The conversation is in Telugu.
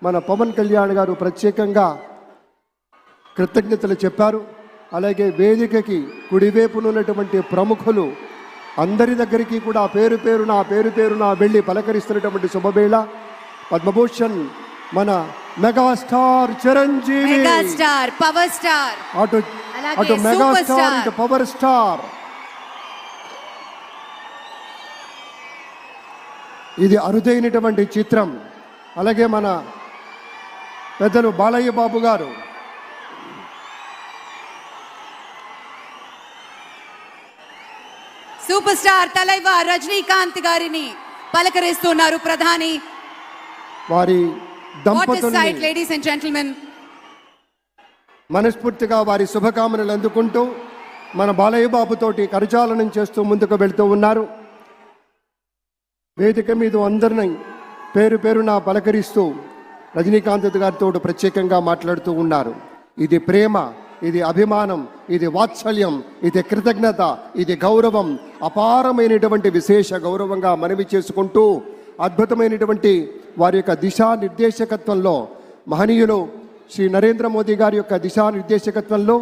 మన పవన్ కళ్యాణ్ గారు ప్రత్యేకంగా కృతజ్ఞతలు చెప్పారు. అలాగే వేదికకి కుడివైపునున్నటువంటి ప్రముఖులు అందరి దగ్గరికి కూడా పేరు పేరున వెళ్ళి పలకరిస్తున్నటువంటి శుభవేళ. పద్మభూషణ్ మన megastar Chiranjeevi, megastar power star, అటు మెగాస్టార్ ఇటు పవర్ స్టార్. ఇది అరుదైనటువంటి చిత్రం. అలాగే మన పెద్దలు బాలయ్య బాబు గారు, సూపర్ స్టార్ తలైవర్ రజనీకాంత్ గారిని పలకరిస్తున్నారు ప్రధాని. వారి దంపతుల్ని లేడీస్ అండ్ జెంటిల్మెన్ మనస్ఫూర్తిగా వారి శుభకామనలు అందుకుంటూ మన బాలయ్య బాబుతోటి కరచాలనం చేస్తూ ముందుకు వెళ్తూ ఉన్నారు. వేదిక మీద అందరినీ పేరున పలకరిస్తూ రజనీకాంత్ గారితో ప్రత్యేకంగా మాట్లాడుతూ ఉన్నారు. ఇది ప్రేమ, ఇది అభిమానం, ఇది వాత్సల్యం, ఇది కృతజ్ఞత, ఇది గౌరవం, అపారమైనటువంటి విశేష గౌరవంగా మనవి చేసుకుంటూ అద్భుతమైనటువంటి వారి యొక్క దిశానిర్దేశకత్వంలో మహనీయులు శ్రీ నరేంద్ర మోదీ గారి యొక్క దిశానిర్దేశకత్వంలో